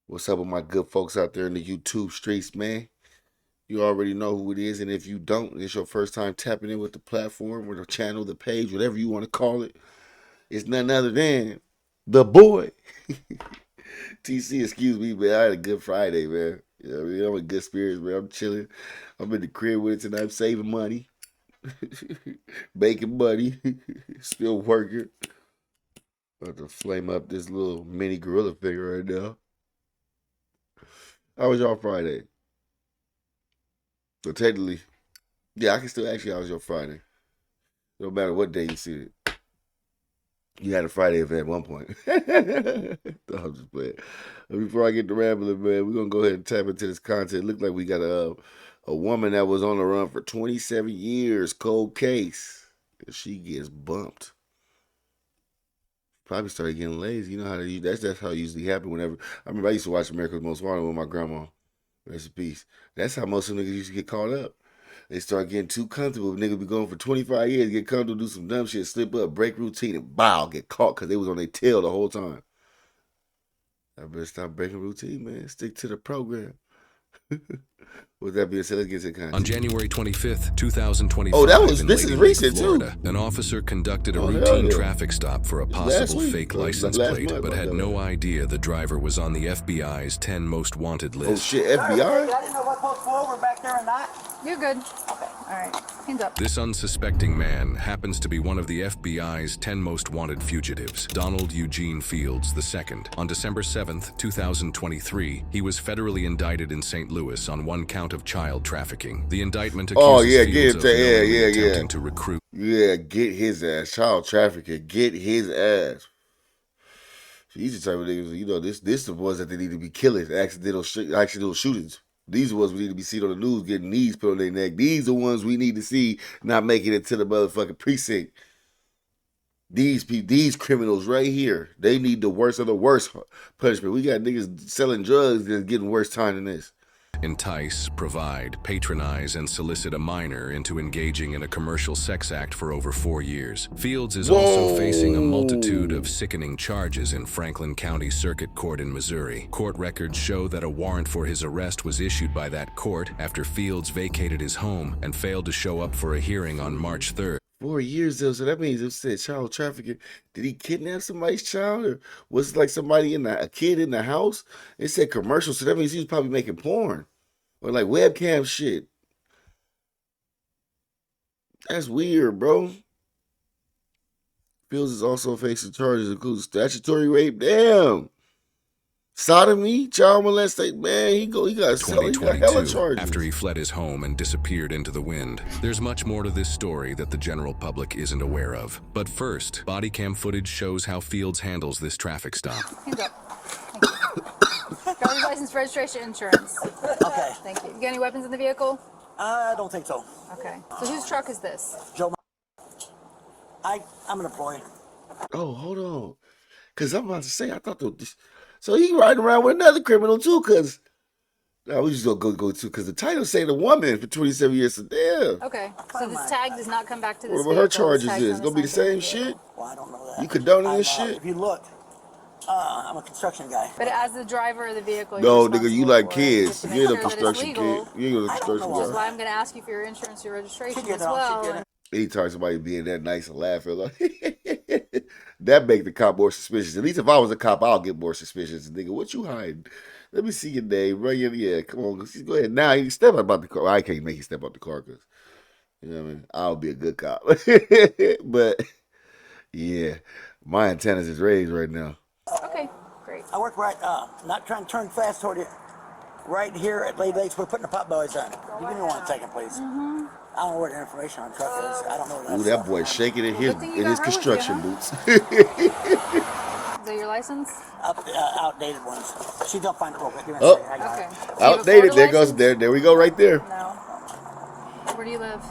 What's up with my good folks out there in the YouTube streets, man? You already know who it is, and if you don't, it's your first time tapping in with the platform or the channel, the page, whatever you want to call it. It's none other than the boy. TC, excuse me, man. I had a good Friday, man. You know what I mean? I'm in good spirits, man. I'm chilling. I'm in the crib with it tonight. I'm saving money, making money, still working. About to flame up this little mini gorilla figure right now. How was y'all Friday? So technically, yeah, I can still ask you how was your Friday. No matter what day you see it. You had a Friday event at one point. I'm just playing. Before I get to rambling, man, we're gonna go ahead and tap into this content. It looked like we got a woman that was on the run for 27 years, cold case. She gets bumped. Probably started getting lazy. You know how that's how it usually happen whenever. I remember I used to watch America's Most Wanted with my grandma. Rest in peace. That's how most of them niggas used to get caught up. They start getting too comfortable. Niggas be going for 25 years, get comfortable, do some dumb shit, slip up, break routine, and bow, get caught because they was on their tail the whole time. I better stop breaking routine, man. Stick to the program. With that being said, let's get to the content. On January 25th, 2025, oh, this in is Lady recent Lake, Florida, too. An officer conducted a routine yeah. traffic stop for a possible fake license plate, but had no idea the driver was on the FBI's 10 most wanted list. Oh shit, FBI? I didn't know what to pull over back there or not. You're good. Okay. All right. Hands up. This unsuspecting man happens to be one of the FBI's 10 most wanted fugitives, Donald Eugene Fields II. On December 7th, 2023, he was federally indicted in St. Louis on one count of child trafficking. The indictment accuses Fields of attempting to recruit. Yeah, get his ass. Child trafficking, get his ass. These are the type of niggas, you know, this the ones that they need to be killing, accidental shootings. These are the ones we need to be seen on the news getting knees put on their neck. These are the ones we need to see not making it to the motherfucking precinct. These criminals right here, they need the worst of the worst punishment. We got niggas selling drugs that's getting worse time than this. Entice, provide, patronize, and solicit a minor into engaging in a commercial sex act for over 4 years. Fields is also facing a multitude of sickening charges in Franklin County Circuit Court in Missouri. Court records show that a warrant for his arrest was issued by that court after Fields vacated his home and failed to show up for a hearing on March 3rd. 4 years though, so that means it said child trafficking. Did he kidnap somebody's child, or was it like somebody a kid in the house? It said commercial, so that means he was probably making porn or like webcam shit. That's weird, bro. Fields is also facing charges including statutory rape. Damn. Sodomy, child molestation, man, he got hella charges. After he fled his home and disappeared into the wind. There's much more to this story that the general public isn't aware of. But first, body cam footage shows how Fields handles this traffic stop. Hands up. Thank you. Driver's license, registration, insurance. Okay. Thank you. You got any weapons in the vehicle? I don't think so. Okay. So whose truck is this? Joe, I'm an employee. Oh, hold on. Because I'm about to say, I thought this. So he riding around with another criminal too, because we just gonna go to because the title say the woman for 27 years. So damn. Okay. So this tag does not come back to this. What her charges is? Gonna be the same shit? Well, I don't know that. You condoning this shit? If you look, I'm a construction guy. But as the driver of the vehicle, no, nigga, you like kids. You ain't a construction kid. You ain't a construction Which is guy. why I'm gonna ask you for your insurance, your registration as well. Anytime somebody being that nice and laughing, like that make the cop more suspicious. At least if I was a cop, I'll get more suspicious. Nigga, what you hiding? Let me see your name. Right? Yeah, come on. Go ahead. Now you step out the car. I can't make you step out the car because, you know what I mean? I'll be a good cop. But, yeah, my antennas is raised right now. Okay, great. I work right, not trying to turn fast toward you. Right here at Lady Lakes, we're putting the pot bellies on. You give me 1 second, please. Mm-hmm. I don't know what the information on truck is. I don't know that. Ooh, that boy shaking in his construction boots. Is that your license? Outdated ones. She's gonna find it real quick. Oh, Okay. outdated. There goes there. There we go, right there. No. Where do you live?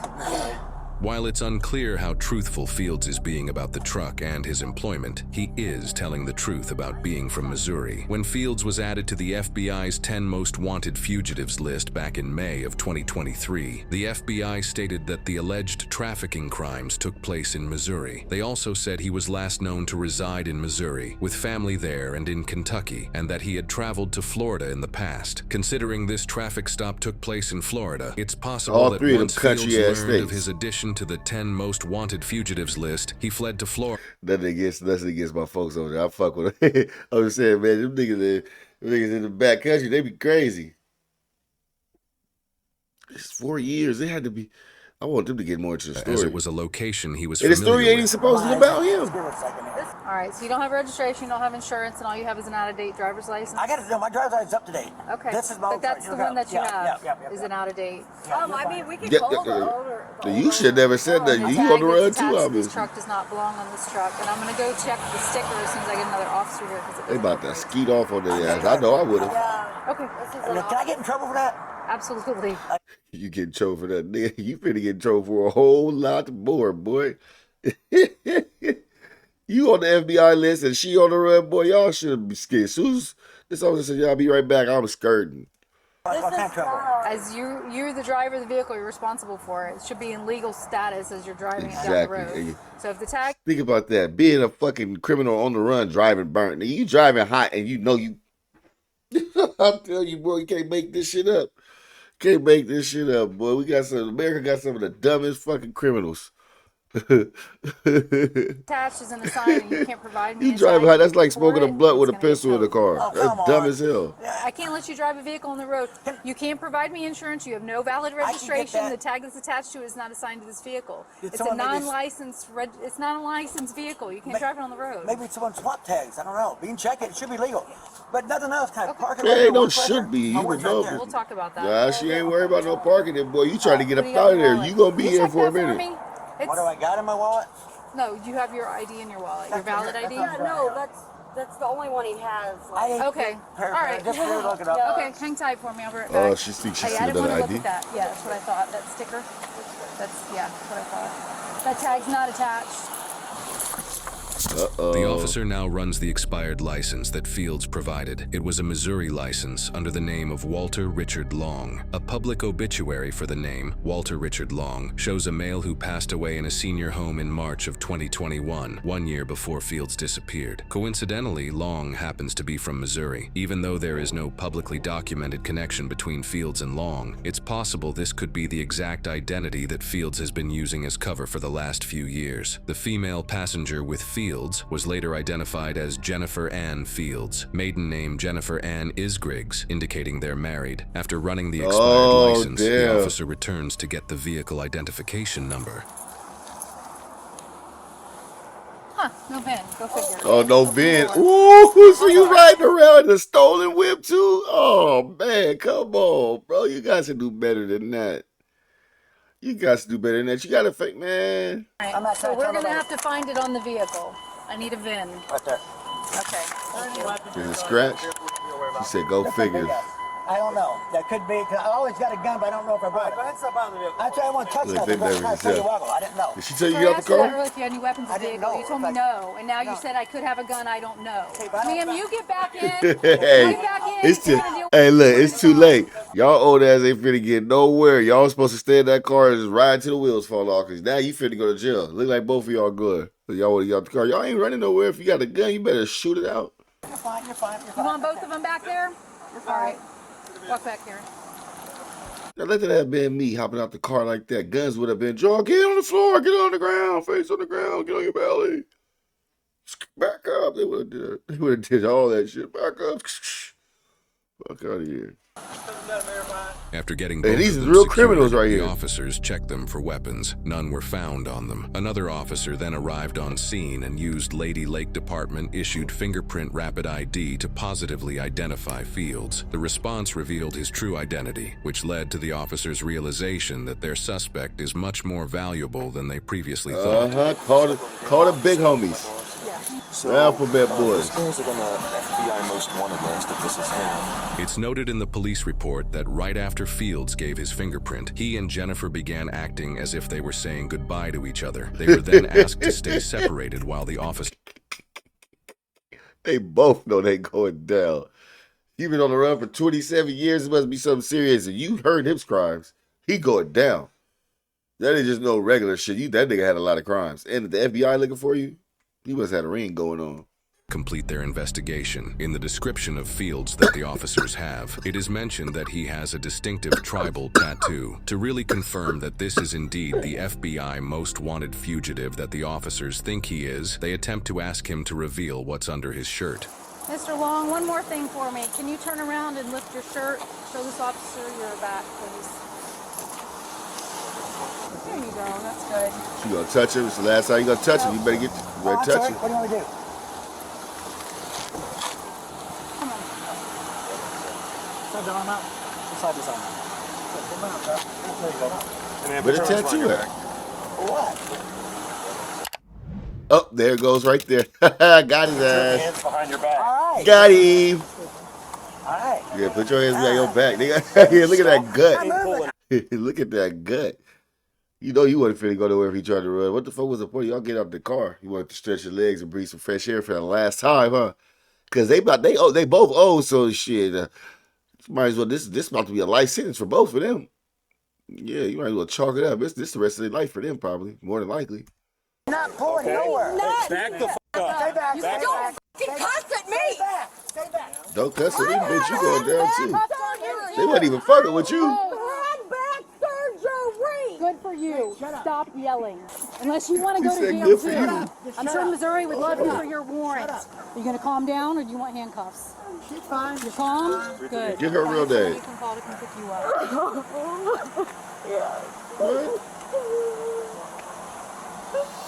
While it's unclear how truthful Fields is being about the truck and his employment, he is telling the truth about being from Missouri. When Fields was added to the FBI's 10 most wanted fugitives list back in May of 2023, the FBI stated that the alleged trafficking crimes took place in Missouri. They also said he was last known to reside in Missouri, with family there and in Kentucky, and that he had traveled to Florida in the past. Considering this traffic stop took place in Florida, it's possible that once Fields learned of his addition to the 10 most wanted fugitives list, he fled to Florida. Nothing against my folks over there. I fuck with them. I was saying, man, them niggas in the back country, they be crazy. It's 4 years. They had to be. I want them to get more into the story. As it was a location he was and familiar the story ain't even supposed to be about him. All right, so you don't have registration, you don't have insurance, and all you have is an out-of-date driver's license? I got to know my driver's license up to date. Okay. This is my but that's the one that you have is an out-of-date. I mean, we can call the older. You should never said that. You on the road too, obviously. This truck does not belong on this truck, and I'm going to go check the sticker as soon as I get another officer here. They about to skeet off on their ass. I know I would have. Okay. Can I get in trouble for that? Absolutely. You get in trouble for that, nigga. You finna get in trouble for a whole lot more, boy. You on the FBI list and she on the run, boy. Y'all should be scared. Sue's this officer said, "Y'all be right back. I'm skirting." As you're the driver of the vehicle, you're responsible for it. It should be in legal status as you're driving it down the road. So if the tag... Think about that. Being a fucking criminal on the run, driving burnt. You driving hot and you know you... I'm telling you, boy, you can't make this shit up. Can't make this shit up, boy. America got some of the dumbest fucking criminals. Attached is in the sign and you can't provide me. You drive high, that's like smoking a blunt with a pistol in the car. That's dumb as hell. I can't let you drive a vehicle on the road. You can't provide me insurance. You have no valid registration. The tag that's attached to it is not assigned to this vehicle. It's a non-licensed. It's not a licensed vehicle. You can't drive it on the road. Maybe someone swap tags. I don't know. We can check it. It should be legal. But nothing else. Kind of parking. There ain't no should be. You would know. We'll talk about that. Nah, she ain't worried about no parking there, boy. You trying to get up out of there. You gonna be here for a minute. What do I got in my wallet? No, you have your ID in your wallet. Your valid ID? No, that's the only one he has. Okay. All right. Just look it up. Okay, hang tight for me. I'll be right back. Oh, she thinks she's I seen didn't want another to look ID? at that. Yeah, that's what I thought. That sticker. That's what I thought. That tag's not attached. The officer now runs the expired license that Fields provided. It was a Missouri license under the name of Walter Richard Long. A public obituary for the name, Walter Richard Long, shows a male who passed away in a senior home in March of 2021, 1 year before Fields disappeared. Coincidentally, Long happens to be from Missouri. Even though there is no publicly documented connection between Fields and Long, it's possible this could be the exact identity that Fields has been using as cover for the last few years. The female passenger with Fields was later identified as Jennifer Ann Fields, maiden name Jennifer Ann Isgriggs, indicating they're married. After running the expired license, the officer returns to get the vehicle identification number. Huh, no VIN. Go figure. Oh, no VIN. Ooh, so you riding around in a stolen whip too? Oh, man, come on, bro. You guys can do better than that. You guys do better than that. You got to fake, man. Right. So we're going to have to find it on the vehicle. I need a VIN. Right there. Okay. Thank you. Is it scratch? She said, go figure. I don't know. That could be. Cause I always got a gun, but I don't know if I brought it. I want to touch nothing. I didn't know. Did she tell you I you got asked the car? you if you had any weapons in the vehicle. You told me no, and now you said I could have a gun. I don't know. Ma'am, you get back in. Hey, hey, look, it's too late. Y'all old ass ain't finna get nowhere. Y'all supposed to stay in that car and just ride till the wheels fall off. Cause now you finna go to jail. Look like both of y'all good. So y'all would have got the car. Y'all ain't running nowhere. If you got a gun, you better shoot it out. You're fine. You're fine. You want both of them back there? All right. Walk back here. Now, let that have been me hopping out the car like that. Guns would have been, Joe, get on the floor, get on the ground, face on the ground, get on your belly. Back up. They would have did all that shit. Back up. Fuck out of here. After getting Hey, both these of are them real secured, criminals right the here. officers checked them for weapons. None were found on them. Another officer then arrived on scene and used Lady Lake Department issued fingerprint rapid ID to positively identify Fields. The response revealed his true identity, which led to the officers' realization that their suspect is much more valuable than they previously thought. Call the big homies. So, Alphabet boys. This guy's on the FBI most wanted list if this is him. It's noted in the police report that right after Fields gave his fingerprint, he and Jennifer began acting as if they were saying goodbye to each other. They were then asked to stay separated while the officer... They both know they going down. He been on the run for 27 years. It must be something serious. And you heard his crimes. He going down. That ain't just no regular shit. That nigga had a lot of crimes. And the FBI looking for you? He must have had a ring going on. Complete their investigation. In the description of Fields that the officers have, it is mentioned that he has a distinctive tribal tattoo. To really confirm that this is indeed the FBI most wanted fugitive that the officers think he is, they attempt to ask him to reveal what's under his shirt. Mr. Long, one more thing for me. Can you turn around and lift your shirt? Show this officer your back, please. There you go. That's good. You gonna touch him? It's the last time you gonna touch him. You better touch him. What do you want me to do? Come on. Slide the arm out. Slide this arm out. Put him out, bro. There you go. Where the tattoo at? What? Oh, there it goes right there. Got his ass. Hands behind your back. All right. Got him. All right. Yeah, put your hands behind your back. Nigga. Yeah, look at that gut. Look at that gut. You know you wasn't finna go nowhere if he tried to run. What the fuck was the point? Y'all get out the car. You wanted to stretch your legs and breathe some fresh air for the last time, huh? Cause they both old, so shit. Might as well this about to be a life sentence for both of them. Yeah, you might as well chalk it up. This the rest of their life for them, probably, more than likely. You're not pulling nowhere. Back the fuck up. Stay back. Stay back. Don't cuss at me. Stay back. Stay back. Don't cuss at me, bitch. You going down too. They wasn't even fucking with you. Had back surgery. Good for you. Stop yelling. Unless you want to go to said jail good for too. you. I'm sure Missouri would love you for your warrant. Are you going to calm down or do you want handcuffs? She's fine. You're calm? Good. Give her a real name. You can call to come pick you up.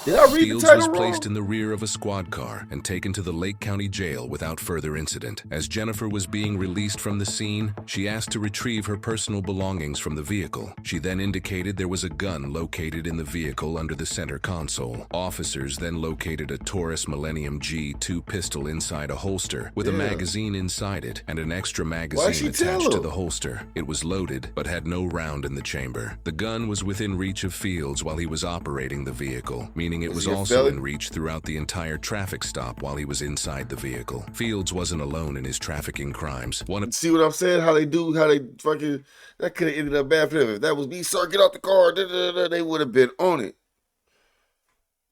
Did I read Fields the title was wrong? placed in the rear of a squad car and taken to the Lake County Jail without further incident. As Jennifer was being released from the scene, she asked to retrieve her personal belongings from the vehicle. She then indicated there was a gun located in the vehicle under the center console. Officers then located a Taurus Millennium G2 pistol inside a holster with a magazine inside it and an extra magazine attached to the holster. It was loaded but had no round in the chamber. The gun was within reach of Fields while he was operating the vehicle, meaning it was also in reach throughout the entire traffic stop while he was inside the vehicle. Fields wasn't alone in his trafficking crimes. See what I'm saying? How they fucking, that could have ended up bad for them. If that was me, sir, get out the car, they would have been on it.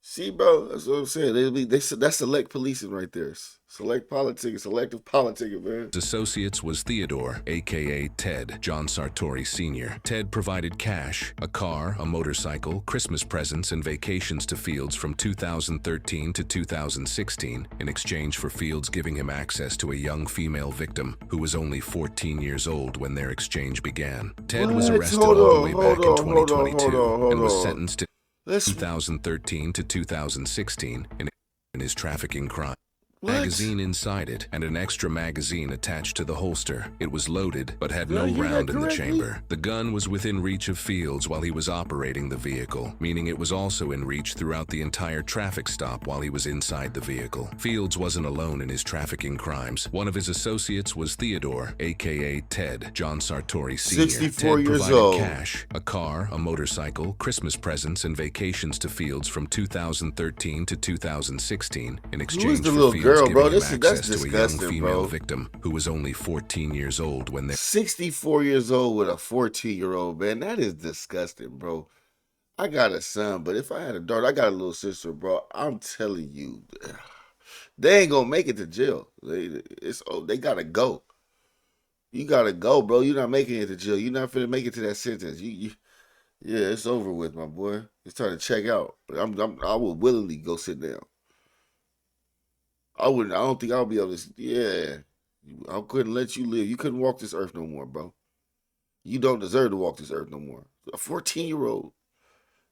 See, bro, that's what I'm saying. That's select policing right there. Select politicking, selective politicking, man. His associates was Theodore, aka Ted, John Sartori Sr. Ted provided cash, a car, a motorcycle, Christmas presents, and vacations to Fields from 2013 to 2016 in exchange for Fields giving him access to a young female victim who was only 14 years old when their exchange began. Ted was arrested all the way back in 2022 and was sentenced to 2013 to 2016 in his trafficking crime. Magazine inside it and an extra magazine attached to the holster. It was loaded but had no round in the chamber. The gun was within reach of Fields while he was operating the vehicle, meaning it was also in reach throughout the entire traffic stop while he was inside the vehicle. Fields wasn't alone in his trafficking crimes. One of his associates was Theodore, aka Ted, John Sartori Sr. 64 Ted years provided old. cash, a car, a motorcycle, Christmas presents, and vacations to Fields from 2013 to 2016 in exchange for little Fields girl, giving bro? him That's access to a young disgusting, female bro. victim who was only 14 years old when they... 64 years old with a 14-year-old, man. That is disgusting, bro. I got a son, but if I had a daughter, I got a little sister, bro. I'm telling you, they ain't gonna make it to jail. They gotta go. You gotta go, bro. You're not making it to jail. You're not finna make it to that sentence. Yeah, it's over with, my boy. It's time to check out. I would willingly go sit down. I don't think I'll be able to. Yeah, I couldn't let you live. You couldn't walk this earth no more, bro. You don't deserve to walk this earth no more. A 14-year-old.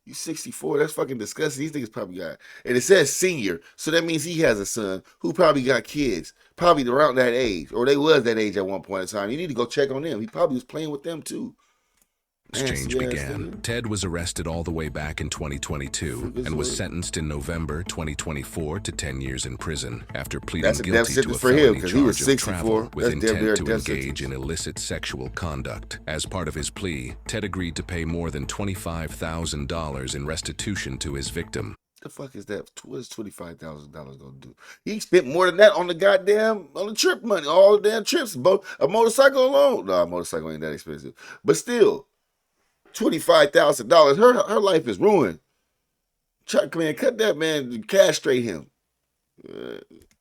You 64. That's fucking disgusting. These niggas probably got. And it says senior, so that means he has a son who probably got kids, probably around that age, or they was that age at one point in time. You need to go check on them. He probably was playing with them too. exchange began. Ted was arrested all the way back in 2022 and was sentenced in November 2024 to 10 years in prison after pleading guilty to a felony charge of travel with intent to engage in illicit sexual conduct. As part of his plea, Ted agreed to pay more than $25,000 in restitution to his victim. The fuck is that? What is $25,000 gonna do? He spent more than that on the trip money, all the damn trips, a motorcycle alone. No, a motorcycle ain't that expensive, but still, $25,000. Her life is ruined. Chuck, man, cut that man, castrate him.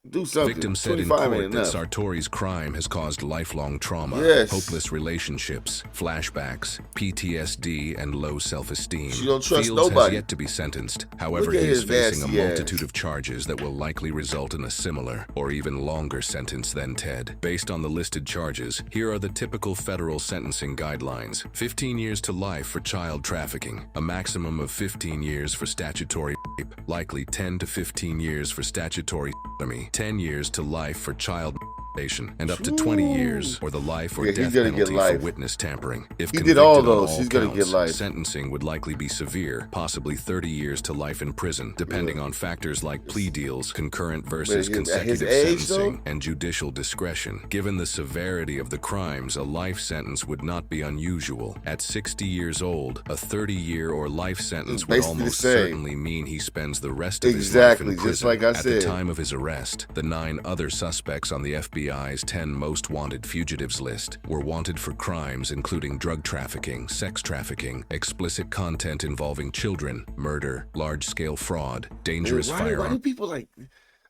Do something. Victim said in court that Sartori's crime has caused lifelong trauma, hopeless relationships, flashbacks, PTSD, and low self-esteem. She don't trust Fields nobody. has yet to be sentenced. However, he is facing a multitude of charges that will likely result in a similar or even longer sentence than Ted. Based on the listed charges, here are the typical federal sentencing guidelines. 15 years to life for child trafficking, a maximum of 15 years for statutory rape, likely 10 to 15 years for statutory sodomy, 10 years to life for child molestation, and up to 20 years or the life or death penalty for witness tampering. If convicted on all counts, sentencing would likely be severe, possibly 30 years to life in prison, depending on factors like plea deals, concurrent versus consecutive sentencing, and judicial discretion. Given the severity of the crimes, a life sentence would not be unusual. At 60 years old, a 30-year or life sentence would almost certainly mean he spends the rest of his life in prison. Just like I said. At the time of his arrest, the 9 other suspects on the FBI's 10 most wanted fugitives list were wanted for crimes including drug trafficking, sex trafficking, explicit content involving children, murder, large-scale fraud, dangerous firearms. Why do people like...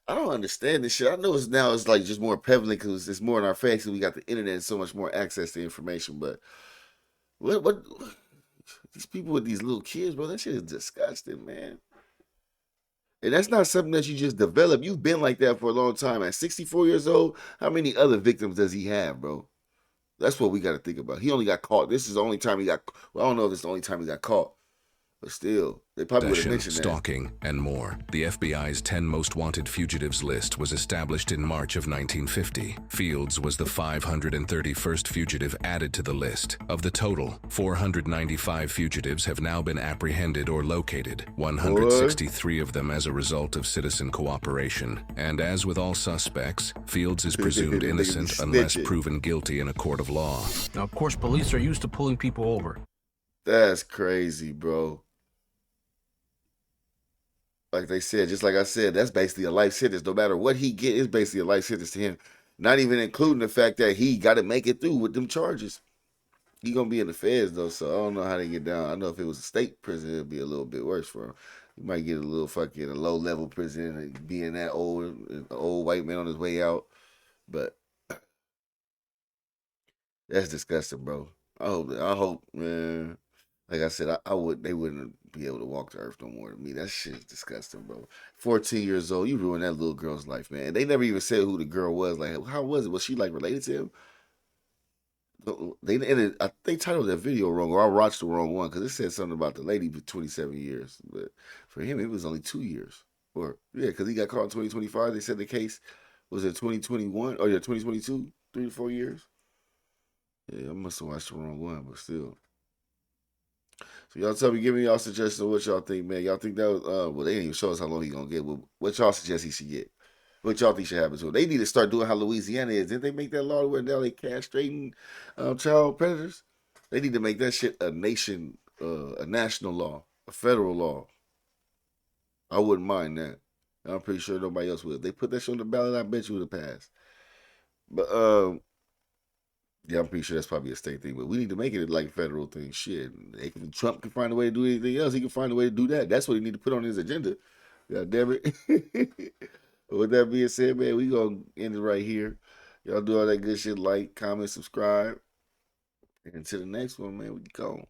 I don't understand this shit. I know it's like just more prevalent because it's more in our face and we got the internet and so much more access to information, but what these people with these little kids, bro, that shit is disgusting, man. And that's not something that you just develop. You've been like that for a long time. At 64 years old, how many other victims does he have, bro? That's what we got to think about. He only got caught. This is the only time he got... Well, I don't know if it's the only time he got caught. But still, they probably would have mentioned that. Stalking, and more. The FBI's 10 most wanted fugitives list was established in March of 1950. Fields was the 531st fugitive added to the list. Of the total, 495 fugitives have now been apprehended or located, 163 of them as a result of citizen cooperation. And as with all suspects, Fields is presumed innocent unless proven guilty in a court of law. Now, of course, police are used to pulling people over. That's crazy, bro. Like they said, just like I said, that's basically a life sentence. No matter what he get, it's basically a life sentence to him. Not even including the fact that he got to make it through with them charges. He gonna be in the feds though, so I don't know how they get down. I know if it was a state prison, it'd be a little bit worse for him. He might get a little fucking a low level prison and being that old white man on his way out. But that's disgusting, bro. I hope, man. Like I said, they wouldn't be able to walk the earth no more to me. That shit is disgusting, bro. 14 years old, you ruined that little girl's life, man. They never even said who the girl was. Like, how was it? Was she like related to him? They titled that video wrong, or I watched the wrong one because it said something about the lady for 27 years. But for him, it was only 2 years. Or yeah, because he got caught in 2025. They said the case was in 2021 or 2022, 3 to 4 years. Yeah, I must have watched the wrong one, but still. So y'all tell me, give me y'all suggestions of what y'all think, man. Y'all think that was, well, they didn't even show us how long he gonna get. But what y'all suggest he should get? What y'all think should happen to him? They need to start doing how Louisiana is. Didn't they make that law where now they castrating child predators? They need to make that shit a national law, a federal law. I wouldn't mind that. I'm pretty sure nobody else would. If they put that shit on the ballot, I bet you would have passed. But yeah, I'm pretty sure that's probably a state thing, but we need to make it like a federal thing. Shit, Trump can find a way to do anything else. He can find a way to do that. That's what he need to put on his agenda. God damn it. With that being said, man, we gonna end it right here. Y'all do all that good shit, like, comment, subscribe. And until the next one, man, we gone.